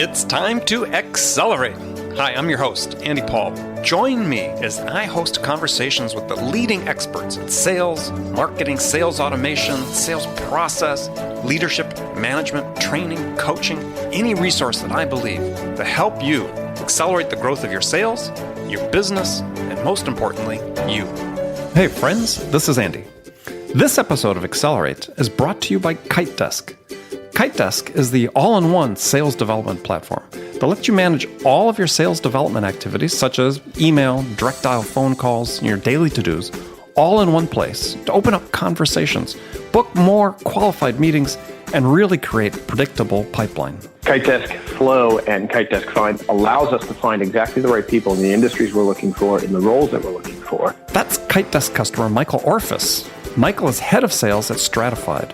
It's time to accelerate. Hi, I'm your host, Andy Paul. Join me as I host conversations with the leading experts in sales, marketing, sales automation, sales process, leadership, management, training, coaching, any resource that I believe to help you accelerate the growth of your sales, your business, and most importantly, you. Hey friends, this is Andy. This episode of Accelerate is brought to you by KiteDesk. KiteDesk is the all-in-one sales development platform that lets you manage all of your sales development activities, such as email, direct dial phone calls, and your daily to-dos, all in one place to open up conversations, book more qualified meetings, and really create a predictable pipeline. KiteDesk Flow and KiteDesk Find allows us to find exactly the right people in the industries we're looking for, in the roles that we're looking for. That's KiteDesk customer Michael Orphis. Michael is head of sales at Stratified.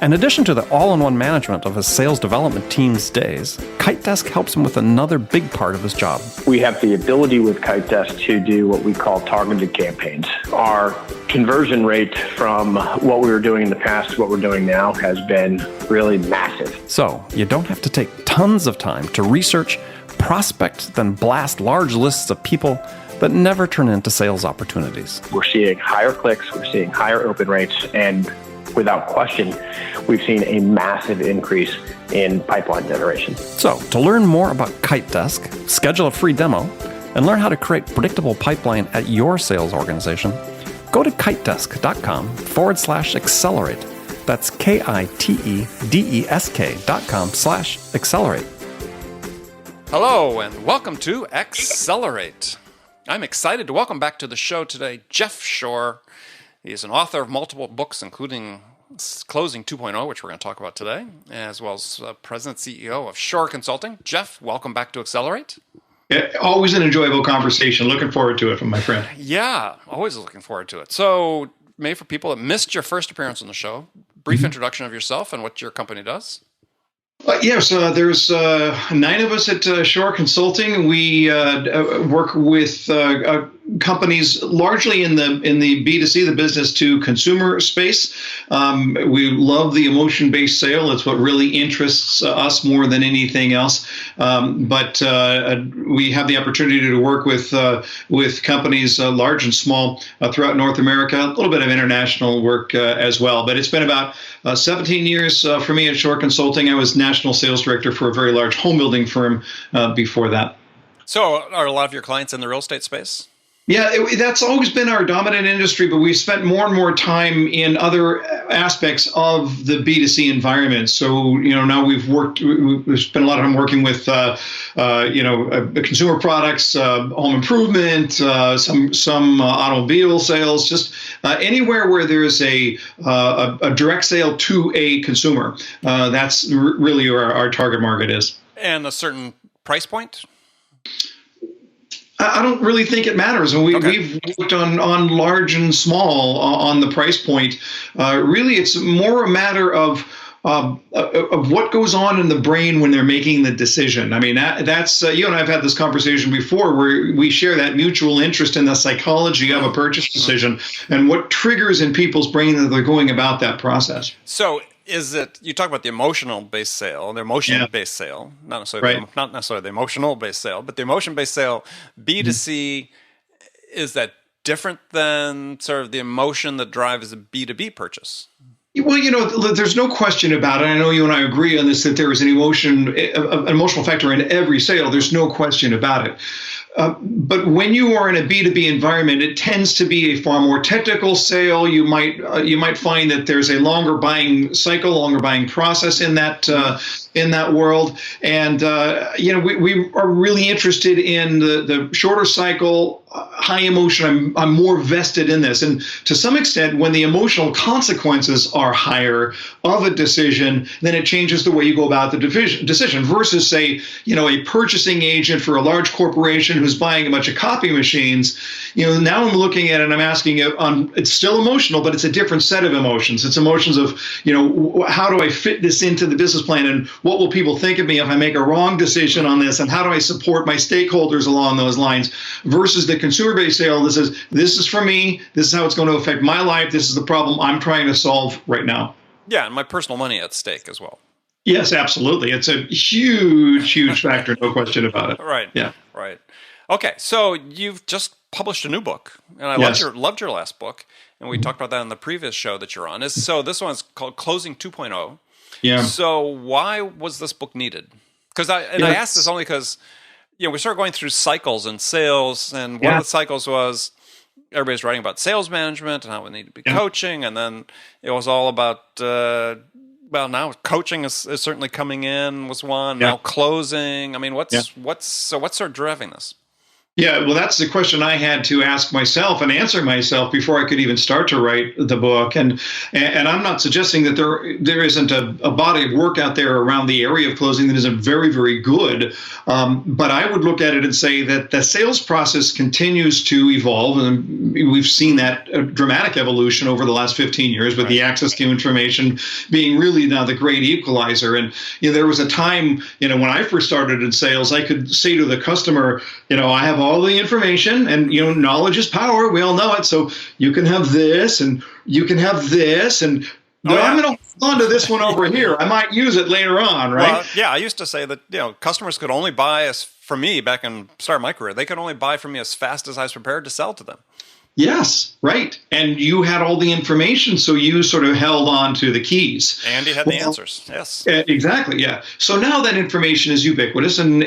In addition to the all-in-one management of his sales development team's days, KiteDesk helps him with another big part of his job. We have the ability with KiteDesk to do what we call targeted campaigns. Our conversion rate from what we were doing in the past to what we're doing now has been really massive. So you don't have to take tons of time to research, prospect, then blast large lists of people that never turn into sales opportunities. We're seeing higher clicks, we're seeing higher open rates, and without question, we've seen a massive increase in pipeline generation. So, to learn more about KiteDesk, schedule a free demo, and learn how to create predictable pipeline at your sales organization, go to kitedesk.com/accelerate. That's KITEDESK.com/accelerate. Hello, and welcome to Accelerate. I'm excited to welcome back to the show today Jeff Shore. He is an author of multiple books, including Closing 2.0, which we're going to talk about today, as well as President and CEO of Shore Consulting. Jeff, welcome back to Accelerate. Yeah, always an enjoyable conversation. Looking forward to it from my friend. Yeah, always looking forward to it. So, maybe for people that missed your first appearance on the show, brief introduction of yourself and what your company does. Yes, there's 9 of us at Shore Consulting. We work with companies largely in the B2C, the business to consumer space. We love the emotion-based sale. It's what really interests us more than anything else. But we have the opportunity to work with companies large and small throughout North America. A little bit of international work as well. But it's been about 17 years for me at Shore Consulting. I was national sales director for a very large home building firm before that. So are a lot of your clients in the real estate space? Yeah, that's always been our dominant industry, but we've spent more and more time in other aspects of the B2C environment. So, now we've spent a lot of time working with, consumer products, home improvement, some automobile sales, just anywhere where there's a direct sale to a consumer. That's really where our target market is. And a certain price point? I don't really think it matters. And we've worked on large and small on the price point. Really, it's more a matter of what goes on in the brain when they're making the decision. I mean, that's you and I have had this conversation before where we share that mutual interest in the psychology of a purchase decision and what triggers in people's brain that they're going about that process. So is it, you talk about the emotional-based sale, the emotion-based sale, not necessarily the emotional-based sale, but the emotion-based sale, B2C, is that different than sort of the emotion that drives a B2B purchase? Well, there's no question about it. I know you and I agree on this, that there is an emotional factor in every sale. There's no question about it. But when you are in a B2B environment, it tends to be a far more technical sale. You might find that there's a longer buying cycle, longer buying process in that world. And we are really interested in the shorter cycle, high emotion. I'm more vested in this. And to some extent, when the emotional consequences are higher of a decision, then it changes the way you go about the decision versus, say, a purchasing agent for a large corporation who's buying a bunch of copy machines. Now I'm looking at it and I'm asking it it's still emotional, but it's a different set of emotions. It's emotions of, how do I fit this into the business plan, and what will people think of me if I make a wrong decision on this, and how do I support my stakeholders along those lines, versus the consumer-based sale that says, this is for me, this is how it's going to affect my life, this is the problem I'm trying to solve right now. Yeah, and my personal money at stake as well. Yes, absolutely. It's a huge factor, no question about it. Right. Yeah. Right. Okay. So you've just published a new book, and I Yes. loved your last book, and we talked about that in the previous show that you're on. So this one's called Closing 2.0. Yeah. So why was this book needed? Because I asked this only because we started going through cycles in sales, and one of the cycles was everybody's writing about sales management and how we need to be coaching, and then it was all about now coaching is certainly coming in was one. Now closing. I mean, what's sort of driving this? Yeah, well, that's the question I had to ask myself and answer myself before I could even start to write the book. And I'm not suggesting that there isn't a body of work out there around the area of closing that isn't very, very good. But I would look at it and say that the sales process continues to evolve, and we've seen that dramatic evolution over the last 15 years with the access to information being really now the great equalizer. And there was a time, when I first started in sales, I could say to the customer, I have all the information, and knowledge is power. We all know it. So you can have this, and you can have this, and I'm going to hold on to this one over here. I might use it later on, right? Well, yeah, I used to say that customers could only buy from me back in start my career. They could only buy from me as fast as I was prepared to sell to them. Yes, right. And you had all the information, so you sort of held on to the keys. And you had the answers. Yes. Exactly, yeah. So now that information is ubiquitous, and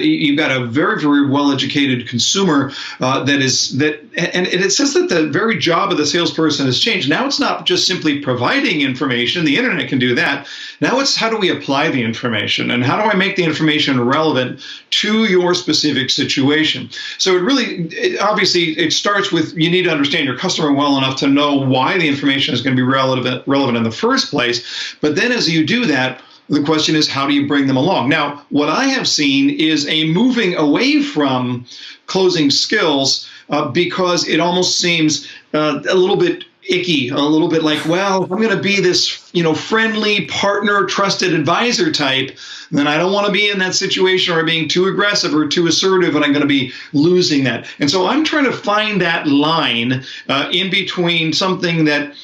you've got a very, very well-educated consumer and it says that the very job of the salesperson has changed. Now it's not just simply providing information. The internet can do that. Now it's how do we apply the information, and how do I make the information relevant to your specific situation? So obviously it starts with you need to understand your customer well enough to know why the information is going to be relevant in the first place. But then as you do that, the question is, how do you bring them along? Now, what I have seen is a moving away from closing skills because it almost seems a little bit icky, a little bit like, well, I'm going to be this, friendly partner, trusted advisor type, then I don't want to be in that situation or being too aggressive or too assertive, and I'm going to be losing that. And so I'm trying to find that line in between something that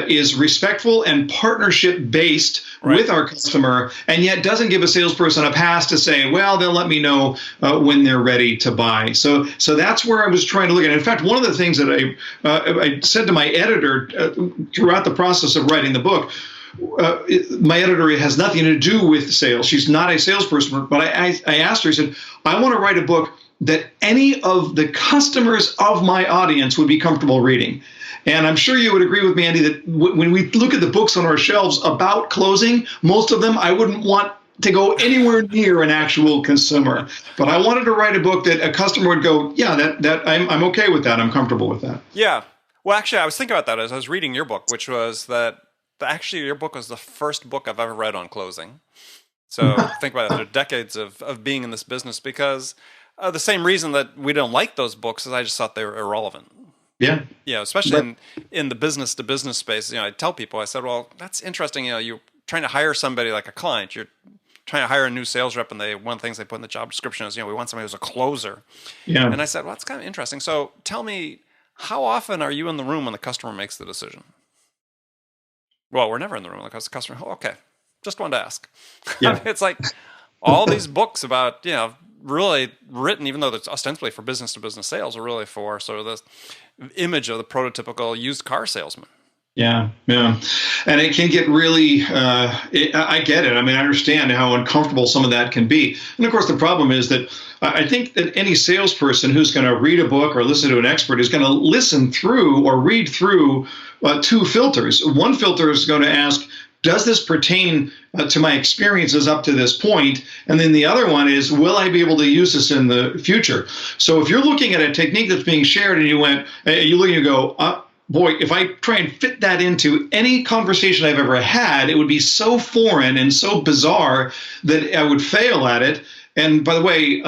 is respectful and partnership based with our customer, and yet doesn't give a salesperson a pass to say, well, they'll let me know when they're ready to buy. So that's where I was trying to look at. In fact, one of the things that I said to my editor throughout the process of writing the book, my editor has nothing to do with sales. She's not a salesperson, but I asked her, I said, I want to write a book that any of the customers of my audience would be comfortable reading. And I'm sure you would agree with me, Andy, that when we look at the books on our shelves about closing, most of them I wouldn't want to go anywhere near an actual consumer. But I wanted to write a book that a customer would go, yeah, that I'm okay with that. I'm comfortable with that. Yeah. Well, actually, I was thinking about that as I was reading your book, which was that actually your book was the first book I've ever read on closing. So think about it. There are decades of being in this business because the same reason that we don't like those books is I just thought they were irrelevant. Yeah. Yeah, especially in the business to business space. I tell people, I said, well, that's interesting. You're trying to hire somebody like a client. You're trying to hire a new sales rep, and one of the things they put in the job description is, we want somebody who's a closer. Yeah. And I said, well, that's kind of interesting. So tell me, how often are you in the room when the customer makes the decision? Well, we're never in the room when the customer. Oh, okay. Just wanted to ask. Yeah. It's like all these books about, really written, even though it's ostensibly for business to business sales, are really for sort of this image of the prototypical used car salesman. Yeah. And it can get really, I get it. I mean, I understand how uncomfortable some of that can be. And of course, the problem is that I think that any salesperson who's going to read a book or listen to an expert is going to listen through or read through two filters. One filter is going to ask, does this pertain to my experiences up to this point? And then the other one is, will I be able to use this in the future? So if you're looking at a technique that's being shared and you look and you go, boy, if I try and fit that into any conversation I've ever had, it would be so foreign and so bizarre that I would fail at it. And by the way,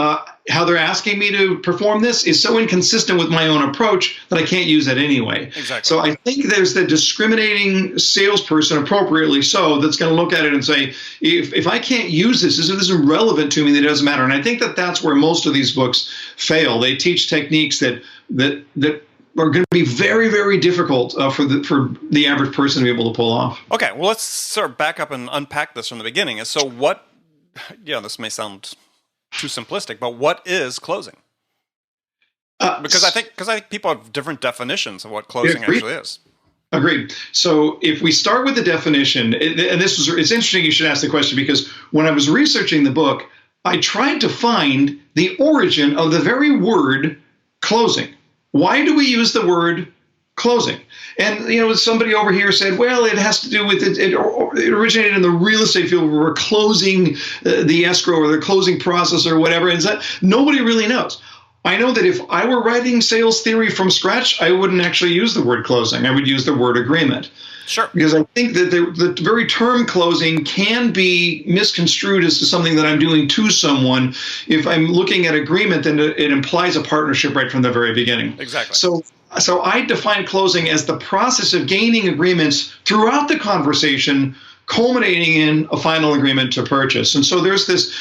how they're asking me to perform this is so inconsistent with my own approach that I can't use it anyway. Exactly. So I think there's the discriminating salesperson, appropriately so, that's going to look at it and say, if I can't use this, if this isn't relevant to me, then it doesn't matter. And I think that that's where most of these books fail. They teach techniques that going to be very, very difficult for the average person to be able to pull off. Okay, well, let's sort of back up and unpack this from the beginning. And so what, this may sound too simplistic, but what is closing? Because I think people have different definitions of what closing actually is. Agreed. So if we start with the definition, and it's interesting you should ask the question, because when I was researching the book, I tried to find the origin of the very word closing. Why do we use the word closing? And somebody over here said, well, it has to do with it originated in the real estate field where we're closing the escrow or the closing process or whatever. And nobody really knows. I know that if I were writing sales theory from scratch, I wouldn't actually use the word closing. I would use the word agreement. Sure. Because I think that the very term closing can be misconstrued as to something that I'm doing to someone. If I'm looking at agreement, then it implies a partnership right from the very beginning. Exactly. So I define closing as the process of gaining agreements throughout the conversation, culminating in a final agreement to purchase. And so there's this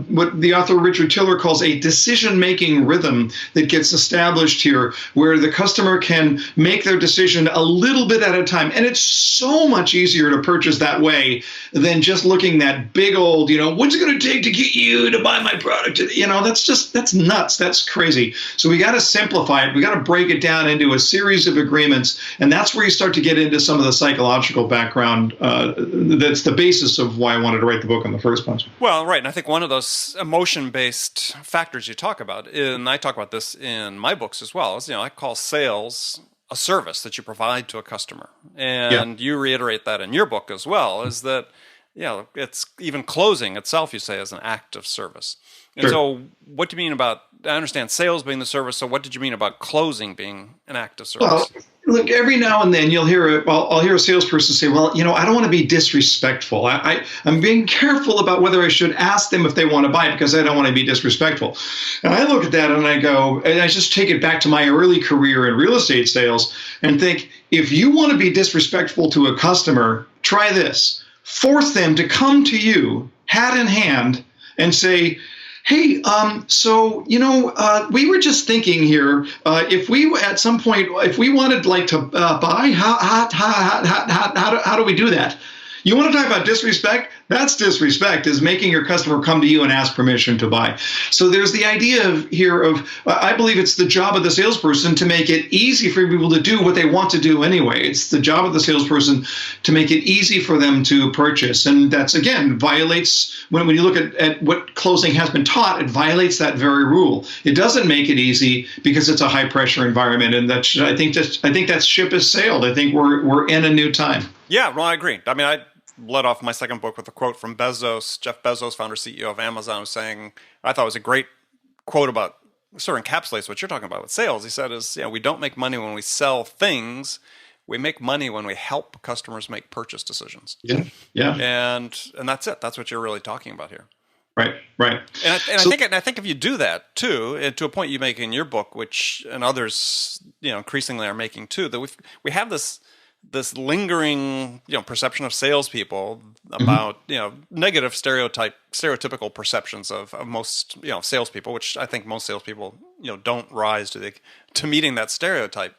what the author Richard Tiller calls a decision-making rhythm that gets established here, where the customer can make their decision a little bit at a time. And it's so much easier to purchase that way than just looking that big old, what's it going to take to get you to buy my product? That's nuts. That's crazy. So we got to simplify it. We got to break it down into a series of agreements. And that's where you start to get into some of the psychological background that's the basis of why I wanted to write the book in the first place. Well, right. And I think one of those emotion-based factors you talk about, and I talk about this in my books as well, is, I call sales a service that you provide to a customer. And you reiterate that in your book as well, is that, it's even closing itself, you say, is an act of service. And Sure. so what do you mean about, I understand sales being the service, so what did you mean about closing being an act of service? Well, look, every now and then I'll hear a salesperson say, well, I don't want to be disrespectful. I'm being careful about whether I should ask them if they want to buy it because I don't want to be disrespectful. And I look at that and I go, and I just take it back to my early career in real estate sales and think, if you want to be disrespectful to a customer, try this. Force them to come to you, hat in hand, and say, hey, we were just thinking here, if we at some point, if we wanted to buy, how do we do that? You want to talk about disrespect? That's disrespect, is making your customer come to you and ask permission to buy. So there's the idea here of, I believe it's the job of the salesperson to make it easy for people to do what they want to do anyway. It's the job of the salesperson to make it easy for them to purchase. And that's, again, violates, when you look at what closing has been taught, it violates that very rule. It doesn't make it easy because it's a high pressure environment. And I think that ship has sailed. I think we're in a new time. Yeah, well, I agree. I mean, I led off my second book with a quote from Bezos, Jeff Bezos, founder, CEO of Amazon, was saying, I thought it was a great quote about, sort of encapsulates what you're talking about with sales. He said we don't make money when we sell things. We make money when we help customers make purchase decisions. Yeah. And that's it. That's what you're really talking about here. Right. And I think if you do that too, and to a point you make in your book, which and others, increasingly are making too, that we have this lingering, perception of salespeople about, negative stereotypical perceptions of most, salespeople, which I think most salespeople, don't rise to meeting that stereotype.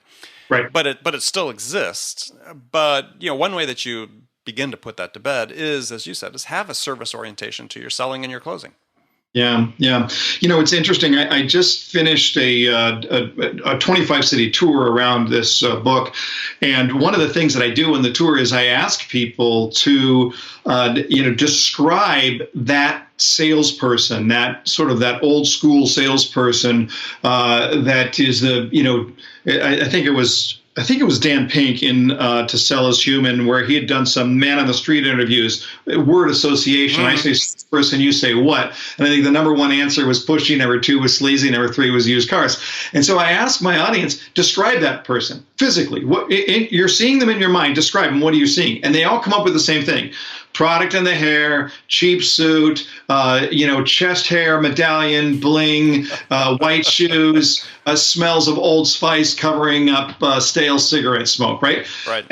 Right. But it still exists. But, one way that you begin to put that to bed is, as you said, is have a service orientation to your selling and your closing. Yeah. It's interesting. I just finished a 25-city tour around this book, and one of the things that I do in the tour is I ask people to, describe that salesperson, that sort of that old school salesperson that is I think it was Dan Pink in To Sell Is Human, where he had done some man on the street interviews, word association. I say person, you say what? And I think the number one answer was pushy, number two was sleazy, number three was used cars. And so I asked my audience, describe that person physically. You're seeing them in your mind, describe them. What are you seeing? And they all come up with the same thing. Product in the hair, cheap suit, chest hair, medallion, bling, white shoes, smells of Old Spice covering up stale cigarette smoke, right? Right.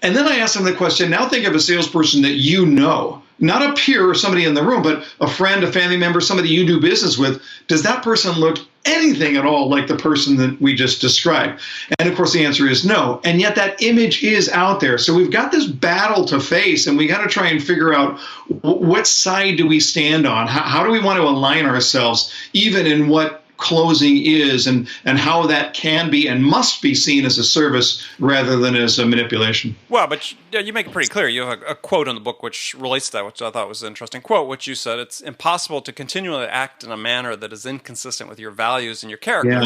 And then I asked them the question, now think of a salesperson that you know. not a peer or somebody in the room, but a friend, a family member, somebody you do business with, does that person look anything at all like the person that we just described? And of course, the answer is no. And yet that image is out there. So we've got this battle to face, and we got to try and figure out what side do we stand on? How do we want to align ourselves, even in what closing is, and how that can be and must be seen as a service rather than as a manipulation. Well, but you make it pretty clear. You have a quote in the book which relates to that, which I thought was an interesting quote, which you said, it's impossible to continually act in a manner that is inconsistent with your values and your character.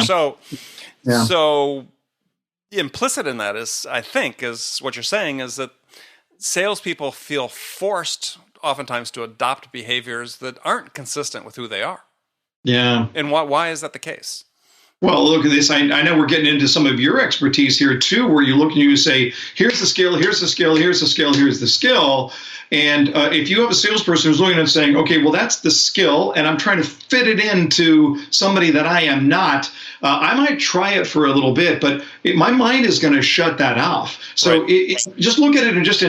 Yeah. So implicit in that is, I think, is what you're saying is that salespeople feel forced oftentimes to adopt behaviors that aren't consistent with who they are. Yeah. And why is that the case? Well, look at this. I know we're getting into some of your expertise here too, where you look and you say, here's the skill, here's the skill, here's the skill, here's the skill. And if you have a salesperson who's looking and saying, okay, well, that's the skill, and I'm trying to fit it into somebody that I am not, I might try it for a little bit, but my mind is going to shut that off. So right. Just look at it just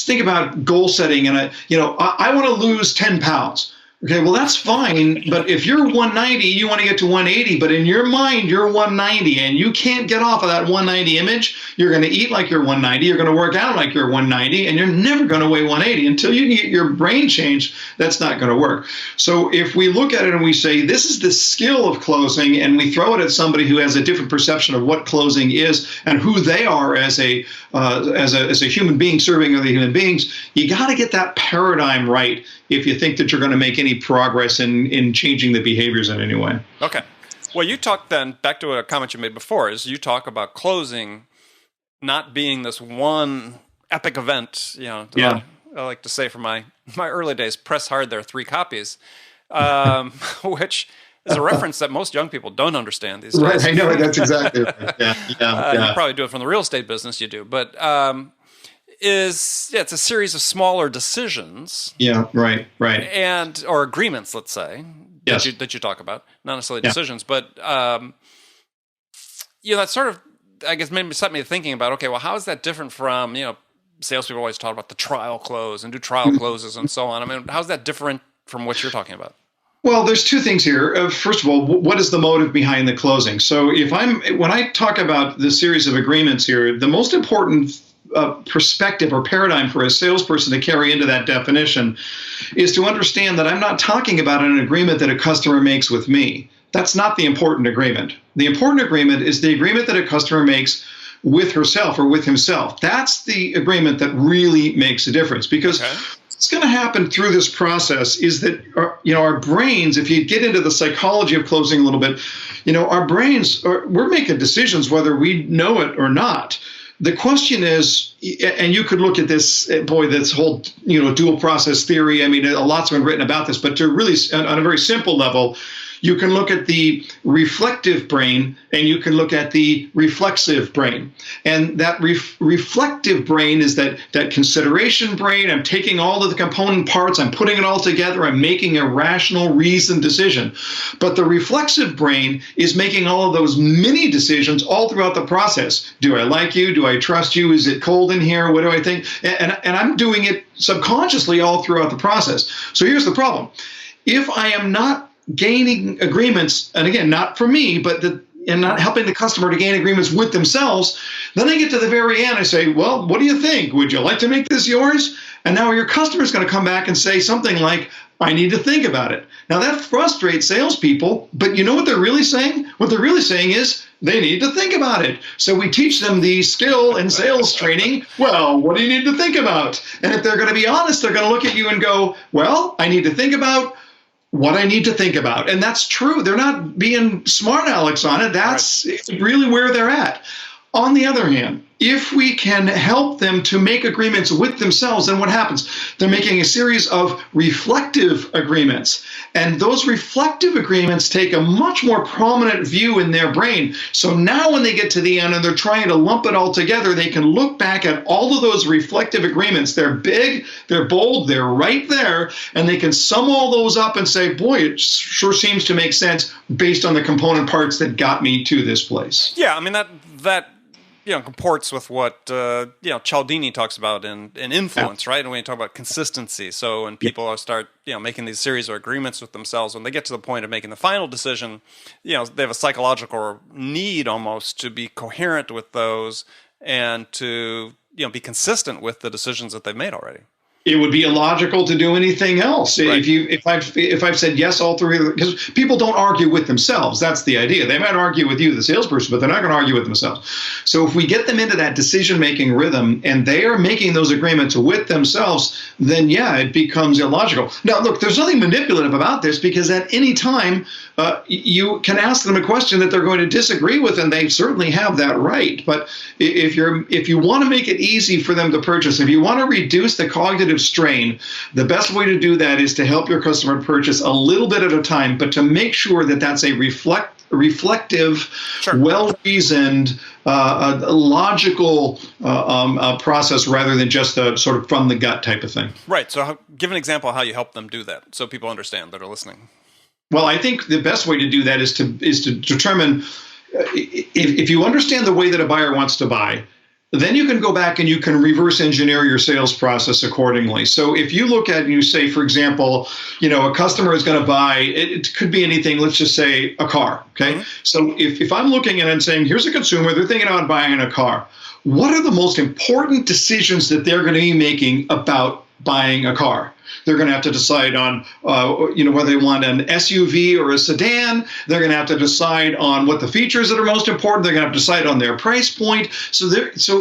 think about goal setting. And I want to lose 10 pounds. Okay, well, that's fine, but if you're 190, you want to get to 180, but in your mind, you're 190, and you can't get off of that 190 image. You're going to eat like you're 190, you're going to work out like you're 190, and you're never going to weigh 180. Until you get your brain changed, that's not going to work. So if we look at it and we say, this is the skill of closing, and we throw it at somebody who has a different perception of what closing is and who they are as a human being serving other human beings, you got to get that paradigm right if you think that you're going to make any progress in changing the behaviors in any way. Okay. Well, you talk then, back to a comment you made before, is you talk about closing not being this one epic event, Yeah. I like to say from my early days, press hard, there are 3 copies, which is a reference that most young people don't understand these days. Right, I know, that's exactly right. Yeah. You probably do it from the real estate business, you do, but it's a series of smaller decisions. Yeah, right. Or agreements, let's say, yes. that you talk about, not necessarily decisions, but that sort of, I guess, set me thinking about, okay, well, how is that different from, salespeople always talk about the trial close and do trial closes and so on. I mean, how's that different from what you're talking about? Well, there's 2 things here. First of all, what is the motive behind the closing? So when I talk about the series of agreements here, the most important perspective or paradigm for a salesperson to carry into that definition is to understand that I'm not talking about an agreement that a customer makes with me. That's not the important agreement. The important agreement is the agreement that a customer makes with herself or with himself. That's the agreement that really makes a difference, because what's going to happen through this process is that our brains, if you get into the psychology of closing a little bit, our brains we're making decisions whether we know it or not. The question is, and you could look at this, this whole, dual process theory. I mean, a lot's been written about this, but to really, on a very simple level, you can look at the reflective brain and you can look at the reflexive brain. And that reflective brain is that consideration brain. I'm taking all of the component parts, I'm putting it all together, I'm making a rational, reasoned decision. But the reflexive brain is making all of those mini decisions all throughout the process. Do I like you? Do I trust you? Is it cold in here? What do I think? And I'm doing it subconsciously all throughout the process. So here's the problem. If I am not gaining agreements, and again, not for me, and not helping the customer to gain agreements with themselves, then I get to the very end, I say, well, what do you think? Would you like to make this yours? And now your customer's going to come back and say something like, I need to think about it. Now that frustrates salespeople, but you know what they're really saying? What they're really saying is they need to think about it. So we teach them the skill in sales training. Well, what do you need to think about? And if they're going to be honest, they're going to look at you and go, well, I need to think about what I need to think about. And that's true. They're not being smart Alex on it. That's really where they're at. On the other hand, if we can help them to make agreements with themselves, then what happens? They're making a series of reflective agreements. And those reflective agreements take a much more prominent view in their brain. So now when they get to the end and they're trying to lump it all together, they can look back at all of those reflective agreements. They're big, they're bold, they're right there, and they can sum all those up and say, boy, it sure seems to make sense based on the component parts that got me to this place. Yeah, I mean, that comports with what Cialdini talks about in influence, right? And when you talk about consistency, so when people start making these series of agreements with themselves, when they get to the point of making the final decision, they have a psychological need almost to be coherent with those and to be consistent with the decisions that they've made already. It would be illogical to do anything else. Right. If I've said yes all three, because people don't argue with themselves. That's the idea. They might argue with you, the salesperson, but they're not going to argue with themselves. So if we get them into that decision-making rhythm and they are making those agreements with themselves, then it becomes illogical. Now, look, there's nothing manipulative about this, because at any time you can ask them a question that they're going to disagree with, and they certainly have that right. But if you want to make it easy for them to purchase, if you want to reduce the cognitive strain, the best way to do that is to help your customer purchase a little bit at a time, but to make sure that that's a reflective, sure, well-reasoned, logical process, rather than just a sort of from the gut type of thing. Right. So give an example of how you help them do that so people understand that are listening. Well, I think the best way to do that is to determine if you understand the way that a buyer wants to buy, then you can go back and you can reverse engineer your sales process accordingly. So if you look at and you say, for example, a customer is going to buy, it could be anything, let's just say a car, okay? Mm-hmm. So if I'm looking at it and saying, here's a consumer, they're thinking about buying a car. What are the most important decisions that they're going to be making about buying a car? They're going to have to decide on, whether they want an SUV or a sedan. They're going to have to decide on what the features that are most important. They're going to have to decide on their price point. So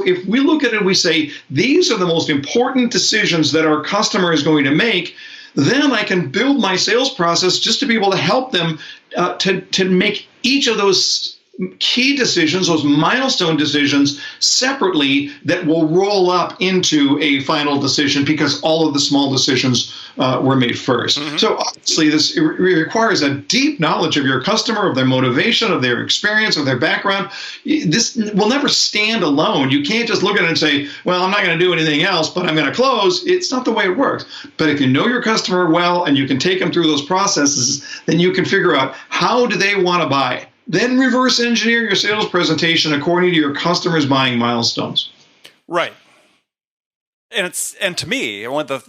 if we look at it, we say, these are the most important decisions that our customer is going to make, then I can build my sales process just to be able to help them to make each of those key decisions, those milestone decisions, separately, that will roll up into a final decision, because all of the small decisions were made first. Mm-hmm. So obviously this requires a deep knowledge of your customer, of their motivation, of their experience, of their background. This will never stand alone. You can't just look at it and say, well, I'm not going to do anything else, but I'm going to close. It's not the way it works. But if you know your customer well and you can take them through those processes, then you can figure out, how do they want to buy? Then reverse engineer your sales presentation according to your customer's buying milestones. Right. And to me, one of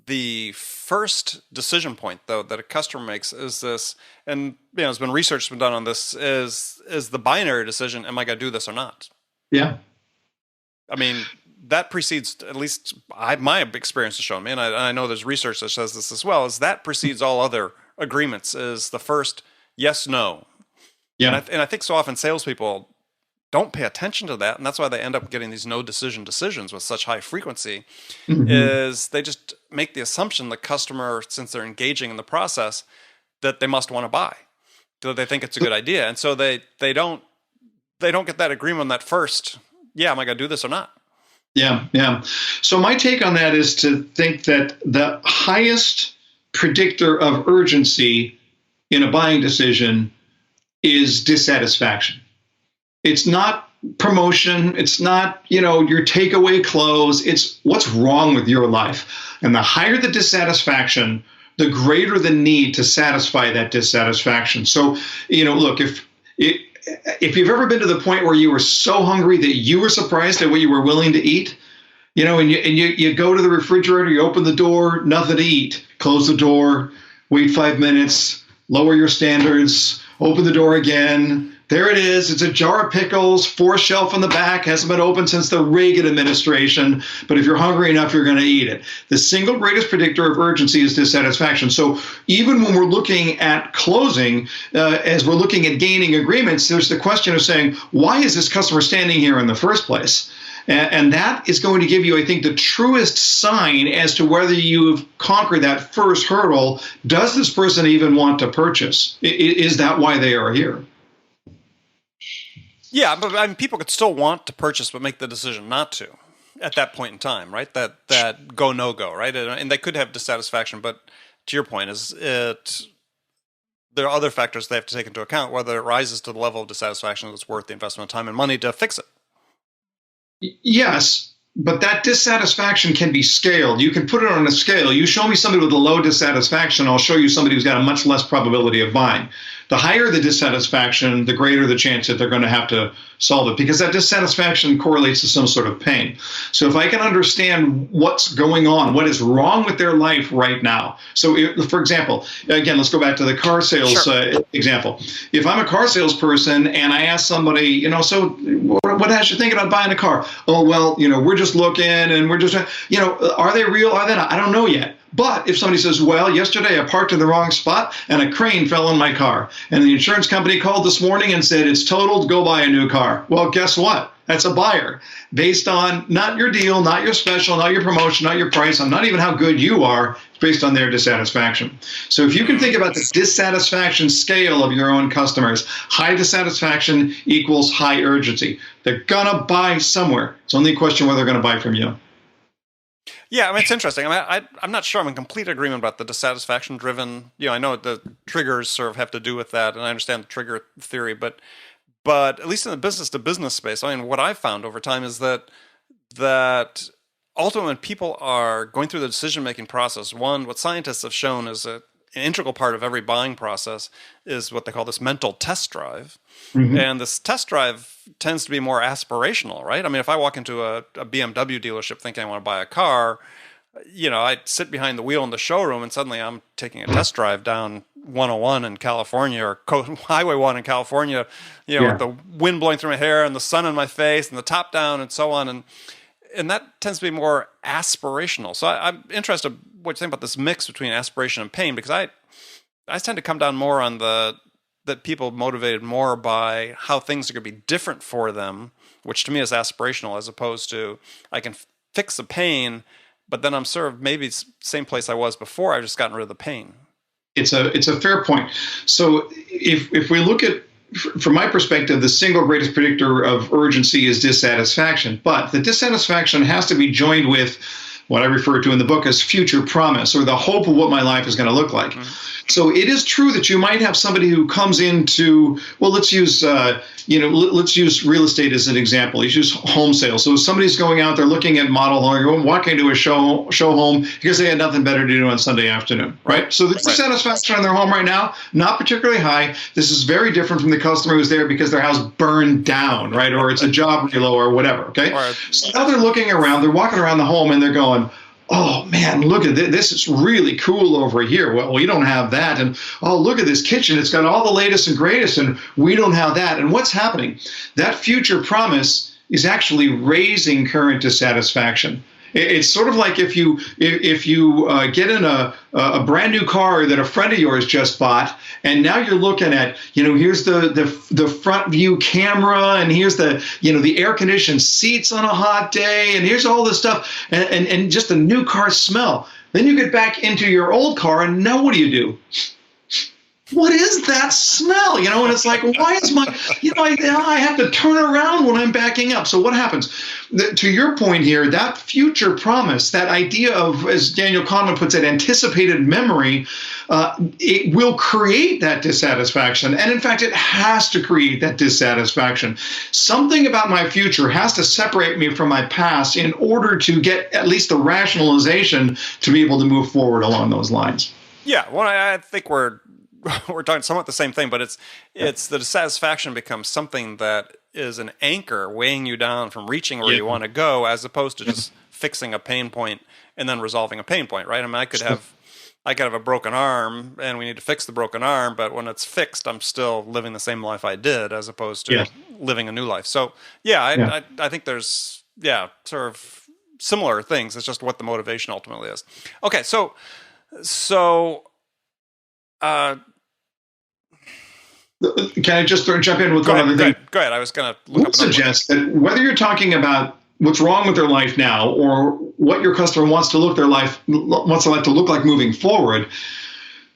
the first decision point, though, that a customer makes is this, and there's been research been done on this, is the binary decision: am I going to do this or not? Yeah. I mean, that precedes, at least my experience has shown me, and I know there's research that says this as well, is that precedes all other agreements, is the first yes, no. Yeah. And I think so often salespeople don't pay attention to that, and that's why they end up getting these no decisions with such high frequency. Mm-hmm. Is they just make the assumption the customer, since they're engaging in the process, that they must want to buy, that they think it's a good idea, and so they don't get that agreement on that first. Yeah, am I going to do this or not? Yeah. So my take on that is to think that the highest predictor of urgency in a buying decision is dissatisfaction. It's not promotion. It's not, your takeaway clothes. It's what's wrong with your life. And the higher the dissatisfaction, the greater the need to satisfy that dissatisfaction. So, look, if you've ever been to the point where you were so hungry that you were surprised at what you were willing to eat, and you go to the refrigerator, you open the door, nothing to eat, close the door, wait 5 minutes, lower your standards, open the door again. There it is. It's a jar of pickles, 4th shelf in the back, hasn't been opened since the Reagan administration. But if you're hungry enough, you're going to eat it. The single greatest predictor of urgency is dissatisfaction. So even when we're looking at closing, as we're looking at gaining agreements, there's the question of saying, why is this customer standing here in the first place? And that is going to give you, I think, the truest sign as to whether you've conquered that first hurdle. Does this person even want to purchase? Is that why they are here? Yeah, but I mean, people could still want to purchase, but make the decision not to at that point in time, right? That go, no go, right? And they could have dissatisfaction, but to your point, there are other factors they have to take into account, whether it rises to the level of dissatisfaction that's worth the investment of time and money to fix it. Yes, but that dissatisfaction can be scaled. You can put it on a scale. You show me somebody with a low dissatisfaction, I'll show you somebody who's got a much less probability of buying. The higher the dissatisfaction, the greater the chance that they're going to have to solve it, because that dissatisfaction correlates to some sort of pain. So if I can understand what's going on, what is wrong with their life right now. So for example, again, let's go back to the car sales example. If I'm a car salesperson and I ask somebody, so what has you thinking about buying a car? Oh, well, we're just looking and we're just, are they real? Are they not? I don't know yet. But if somebody says, well, yesterday I parked in the wrong spot and a crane fell on my car, and the insurance company called this morning and said it's totaled, go buy a new car. Well, guess what? That's a buyer based on not your deal, not your special, not your promotion, not your price, and not even how good you are. It's based on their dissatisfaction. So if you can think about the dissatisfaction scale of your own customers, high dissatisfaction equals high urgency. They're going to buy somewhere. It's only a question whether they're going to buy from you. Yeah, it's interesting. I'm not sure I'm in complete agreement about the dissatisfaction-driven. I know the triggers sort of have to do with that, and I understand the trigger theory, but at least in the business-to-business space, what I've found over time is that ultimately when people are going through the decision-making process, what scientists have shown is an integral part of every buying process is what they call this mental test drive. Mm-hmm. And this test drive tends to be more aspirational, right? If I walk into a BMW dealership thinking I want to buy a car, I sit behind the wheel in the showroom and suddenly I'm taking a test drive down 101 in California or Highway 1 in California, with the wind blowing through my hair and the sun in my face and the top down and so on. And that tends to be more aspirational. So I'm interested in what you think about this mix between aspiration and pain, because I tend to come down more on that people motivated more by how things are going to be different for them, which to me is aspirational, as opposed to I can fix the pain, but then I'm sort of maybe same place I was before. I've just gotten rid of the pain. It's a fair point. So if we look at, from my perspective, the single greatest predictor of urgency is dissatisfaction, but the dissatisfaction has to be joined with what I refer to in the book as future promise, or the hope of what my life is going to look like. Mm-hmm. So it is true that you might have somebody who comes into, well, let's use real estate as an example. Let's use home sales. So if somebody's going out there looking at model home, or walking into a show home because they had nothing better to do on Sunday afternoon, right? So the dissatisfaction in their home right now, not particularly high. This is very different from the customer who's there because their house burned down, right? Or it's a job relo or whatever, okay? Right. So now they're looking around, they're walking around the home and they're going, oh man, look at this. This is really cool over here. Well, we don't have that. And oh, look at this kitchen. It's got all the latest and greatest, and we don't have that. And what's happening? That future promise is actually raising current dissatisfaction. It's sort of like if you get in a brand new car that a friend of yours just bought, and now you're looking at, here's the front view camera, and here's the air conditioned seats on a hot day, and here's all this stuff, and just the new car smell. Then you get back into your old car, and now what do? What is that smell? And it's like, why is my, I have to turn around when I'm backing up. So what happens? To your point here, that future promise, that idea of, as Daniel Kahneman puts it, anticipated memory, it will create that dissatisfaction. And in fact, it has to create that dissatisfaction. Something about my future has to separate me from my past in order to get at least the rationalization to be able to move forward along those lines. Yeah, well, I think we're talking somewhat the same thing, but it's the dissatisfaction becomes something that is an anchor weighing you down from reaching where you want to go, as opposed to just fixing a pain point and then resolving a pain point, right? I could have a broken arm and we need to fix the broken arm, but when it's fixed, I'm still living the same life I did, as opposed to living a new life. So I think there's sort of similar things. It's just what the motivation ultimately is. Okay, so can I just jump in with one other thing? Go ahead. I was going to look up. Suggest that whether you're talking about what's wrong with their life now, or what your customer wants their life to look like moving forward,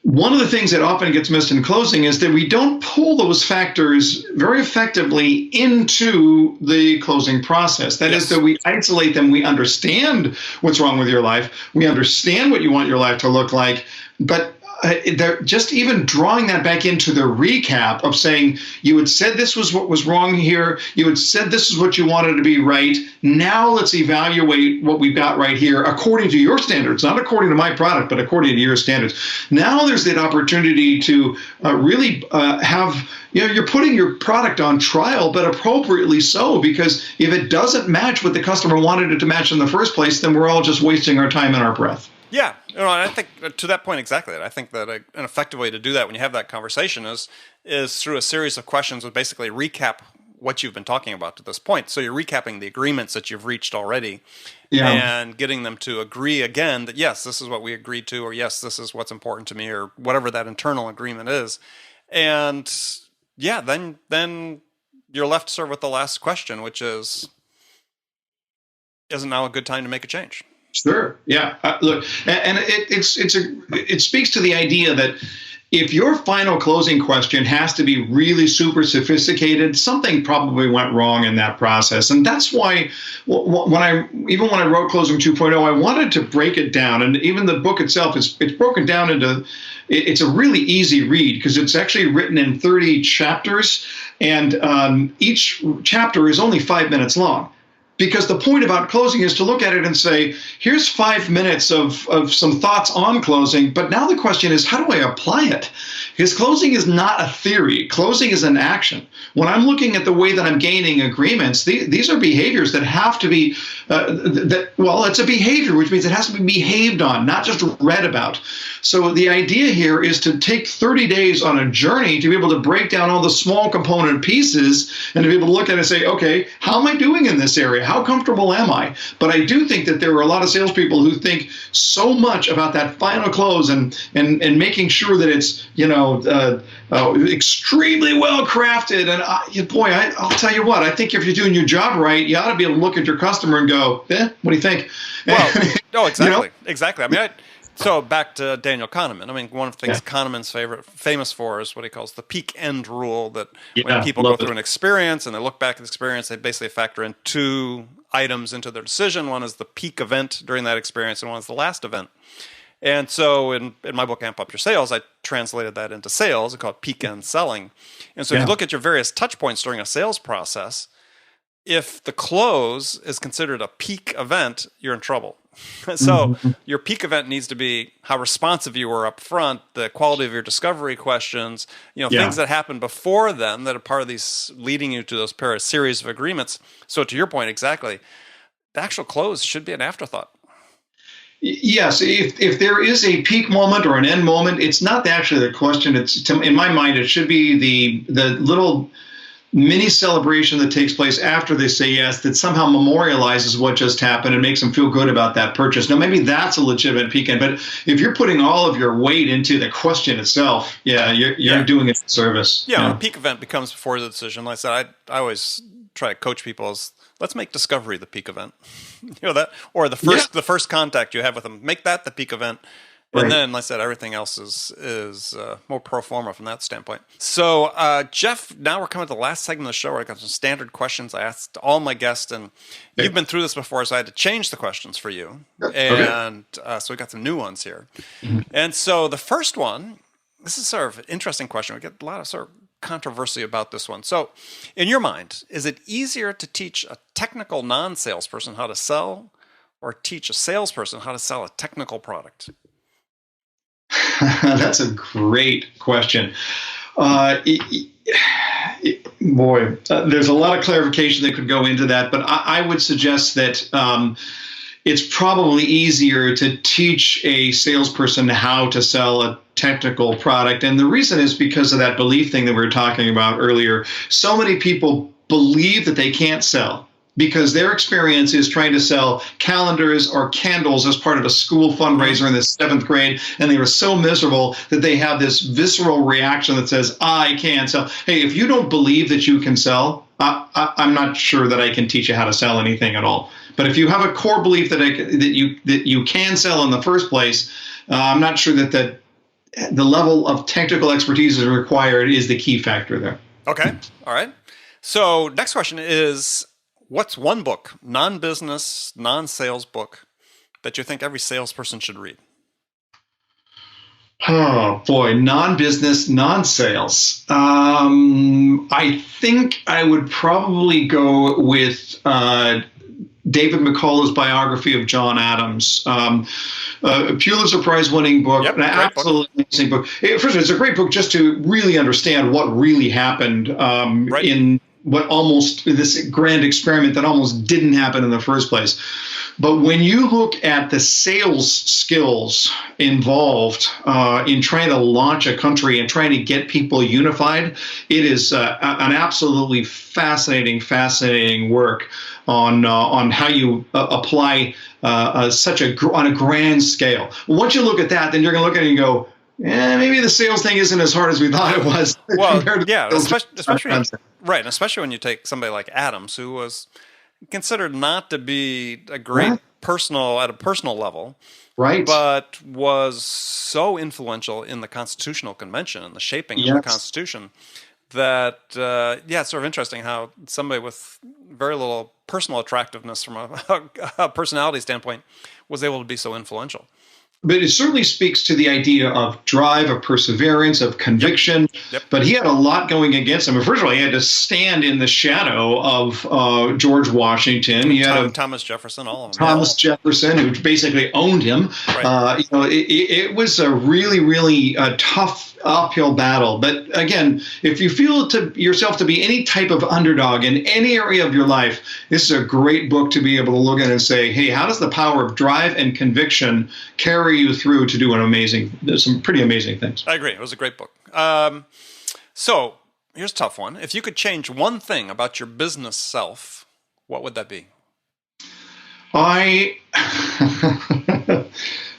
one of the things that often gets missed in closing is that we don't pull those factors very effectively into the closing process. That is that we isolate them. We understand what's wrong with your life. We understand what you want your life to look like, but they're just even drawing that back into the recap of saying, you had said this was what was wrong here. You had said this is what you wanted to be right. Now let's evaluate what we've got right here according to your standards, not according to my product, but according to your standards. Now there's that opportunity to really have, you're putting your product on trial, but appropriately so, because if it doesn't match what the customer wanted it to match in the first place, then we're all just wasting our time and our breath. Yeah, I think to that point exactly. I think that an effective way to do that when you have that conversation is through a series of questions with basically recap what you've been talking about to this point. So you're recapping the agreements that you've reached already, and getting them to agree again that yes, this is what we agreed to, or yes, this is what's important to me, or whatever that internal agreement is. And yeah, then you're left served with the last question, which is now a good time to make a change? Sure. Yeah. Look, and it speaks to the idea that if your final closing question has to be really super sophisticated, something probably went wrong in that process. And that's why when I wrote Closing 2.0, I wanted to break it down. And even the book itself it's broken down into, it's a really easy read because it's actually written in 30 chapters, and each chapter is only 5 minutes long. Because the point about closing is to look at it and say, here's 5 minutes of some thoughts on closing, but now the question is, how do I apply it? Because closing is not a theory. Closing is an action. When I'm looking at the way that I'm gaining agreements, these are behaviors that have to be, it's a behavior, which means it has to be behaved on, not just read about. So the idea here is to take 30 days on a journey to be able to break down all the small component pieces and to be able to look at it and say, okay, how am I doing in this area? How comfortable am I? But I do think that there are a lot of salespeople who think so much about that final close and making sure that it's extremely well crafted. And I'll tell you what, I think if you're doing your job right, you ought to be able to look at your customer and go, what do you think? Well, no, exactly, exactly. I mean, so back to Daniel Kahneman. I mean, one of the things Kahneman's famous for is what he calls the peak end rule, that when people go through an experience and they look back at the experience, they basically factor in two items into their decision. One is the peak event during that experience, and one is the last event. And so in my book, Amp Up Your Sales, I translated that into sales. I call it peak end selling. And so if you look at your various touch points during a sales process, if the close is considered a peak event, you're in trouble. So your peak event needs to be how responsive you were up front, the quality of your discovery questions, things that happen before then that are part of these leading you to those series of agreements. So to your point, exactly, the actual close should be an afterthought. Yes, if there is a peak moment or an end moment, it's not actually the question. In my mind, it should be the little mini celebration that takes place after they say yes that somehow memorializes what just happened and makes them feel good about that purchase. Now, maybe that's a legitimate peak end, but if you're putting all of your weight into the question itself, you're doing it for service. Yeah, the peak event becomes before the decision. Like I said, I always try to coach people as, let's make discovery the peak event. That, or the first contact you have with them, make that the peak event. And then, like I said, everything else is more pro forma from that standpoint. So, Jeff, now we're coming to the last segment of the show where I got some standard questions I asked all my guests, and you've been through this before, so I had to change the questions for you. And so we got some new ones here. And so the first one, this is sort of an interesting question. We get a lot of sort of controversy about this one. So, in your mind, is it easier to teach a technical non-salesperson how to sell, or teach a salesperson how to sell a technical product? That's a great question. There's a lot of clarification that could go into that, but I would suggest that it's probably easier to teach a salesperson how to sell a technical product. And the reason is because of that belief thing that we were talking about earlier. So many people believe that they can't sell because their experience is trying to sell calendars or candles as part of a school fundraiser in the 7th grade, and they were so miserable that they have this visceral reaction that says, I can't sell. Hey, if you don't believe that you can sell, I'm not sure that I can teach you how to sell anything at all. But if you have a core belief that you can sell in the first place, I'm not sure that the level of technical expertise is required is the key factor there. Okay. All right. So next question is, what's one book, non-business, non-sales book, that you think every salesperson should read? Oh boy, non-business, non-sales. I think I would probably go with David McCullough's biography of John Adams. A Pulitzer Prize-winning book, Yep, an absolutely amazing book. First of all, it's a great book just to really understand what really happened in what almost this grand experiment that almost didn't happen in the first place. But when you look at the sales skills involved in trying to launch a country and trying to get people unified, it is an absolutely fascinating work on how you apply on a grand scale. Once you look at that, then you're going to look at it and go, maybe the sales thing isn't as hard as we thought it was. Well, yeah, especially when you take somebody like Adams, who was considered not to be a great personal level, right? But was so influential in the Constitutional Convention and the shaping of the Constitution that it's sort of interesting how somebody with very little personal attractiveness from a personality standpoint was able to be so influential. But it certainly speaks to the idea of drive, of perseverance, of conviction. Yep. But he had a lot going against him. First of all, he had to stand in the shadow of George Washington. He had Thomas Jefferson, all of them. Thomas Jefferson, who basically owned him. Right. It was a really tough uphill battle. But again, if you feel yourself to be any type of underdog in any area of your life, this is a great book to be able to look at and say, hey, how does the power of drive and conviction carry you through to do some pretty amazing things? I agree. It was a great book. So here's a tough one. If you could change one thing about your business self, what would that be?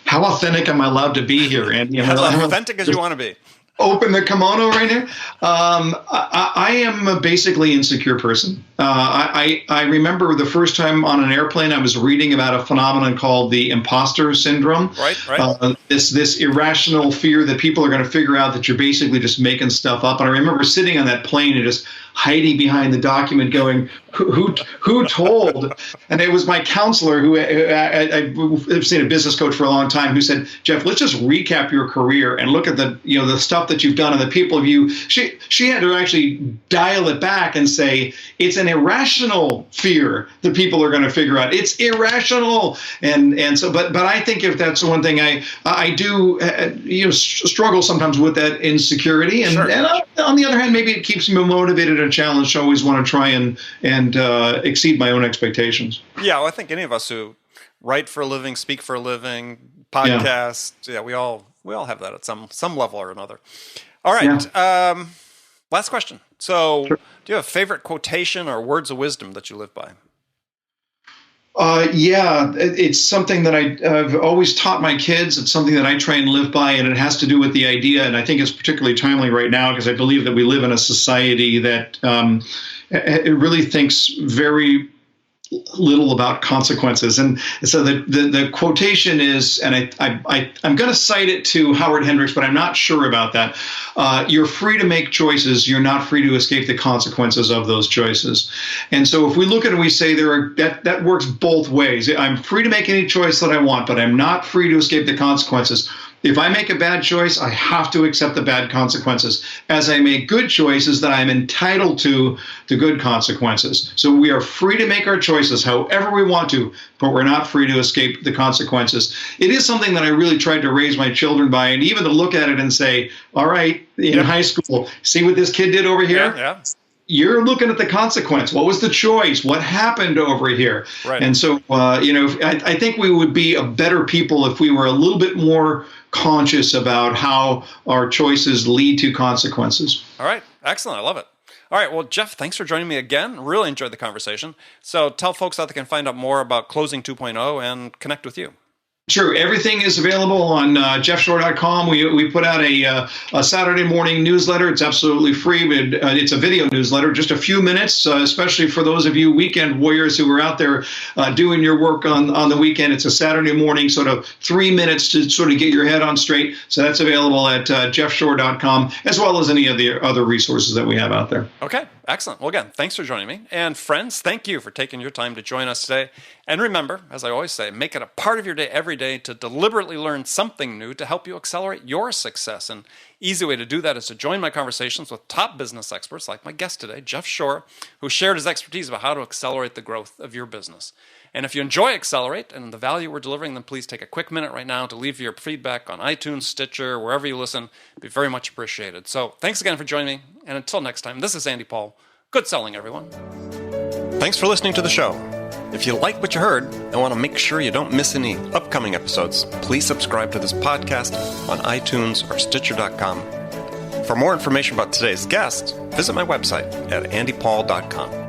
How authentic am I allowed to be here, Andy? As authentic as you want to be. Open the kimono right here. I am a basically insecure person. I remember the first time on an airplane, I was reading about a phenomenon called the imposter syndrome. Right. This irrational fear that people are going to figure out that you're basically just making stuff up. And I remember sitting on that plane and just hiding behind the document going, who told? And it was my counselor who I've seen a business coach for a long time who said, Jeff, let's just recap your career and look at the stuff that you've done and the people she had to actually dial it back and say, it's an irrational fear that people are going to figure out. It's irrational. And so, but I think if that's the one thing I do, struggle sometimes with that insecurity. And, sure. And on the other hand, maybe it keeps me motivated and challenged. I always want to try and exceed my own expectations. Yeah, well, I think any of us who write for a living, speak for a living, podcast, we all have that at some level or another. All right. Yeah. Last question. So, sure. Do you have a favorite quotation or words of wisdom that you live by? It's something that I've always taught my kids. It's something that I try and live by, and it has to do with the idea, and I think it's particularly timely right now because I believe that we live in a society that it really thinks very little about consequences. And so the quotation is, and I'm going to cite it to Howard Hendricks, but I'm not sure about that. You're free to make choices. You're not free to escape the consequences of those choices. And so if we look at it and we say that works both ways. I'm free to make any choice that I want, but I'm not free to escape the consequences. If I make a bad choice, I have to accept the bad consequences. As I make good choices, that I'm entitled to the good consequences. So we are free to make our choices however we want to, but we're not free to escape the consequences. It is something that I really tried to raise my children by, and even to look at it and say, all right, in high school, see what this kid did over here? Yeah. You're looking at the consequence. What was the choice? What happened over here? Right. And so, I think we would be a better people if we were a little bit more conscious about how our choices lead to consequences. All right. Excellent. I love it. All right. Well, Jeff, thanks for joining me again. Really enjoyed the conversation. So tell folks how they can find out more about Closing 2.0 and connect with you. Sure. Everything is available on jeffshore.com. We put out a Saturday morning newsletter. It's absolutely free. It's a video newsletter, just a few minutes, especially for those of you weekend warriors who are out there doing your work on the weekend. It's a Saturday morning, sort of 3 minutes to sort of get your head on straight. So that's available at jeffshore.com, as well as any of the other resources that we have out there. Okay. Excellent. Well, again, thanks for joining me. And friends, thank you for taking your time to join us today. And remember, as I always say, make it a part of your day every day to deliberately learn something new to help you accelerate your success. An easy way to do that is to join my conversations with top business experts like my guest today, Jeff Shore, who shared his expertise about how to accelerate the growth of your business. And if you enjoy Accelerate and the value we're delivering, then please take a quick minute right now to leave your feedback on iTunes, Stitcher, wherever you listen. It'd be very much appreciated. So thanks again for joining me. And until next time, this is Andy Paul. Good selling, everyone. Thanks for listening to the show. If you like what you heard and want to make sure you don't miss any upcoming episodes, please subscribe to this podcast on iTunes or Stitcher.com. For more information about today's guest, visit my website at andypaul.com.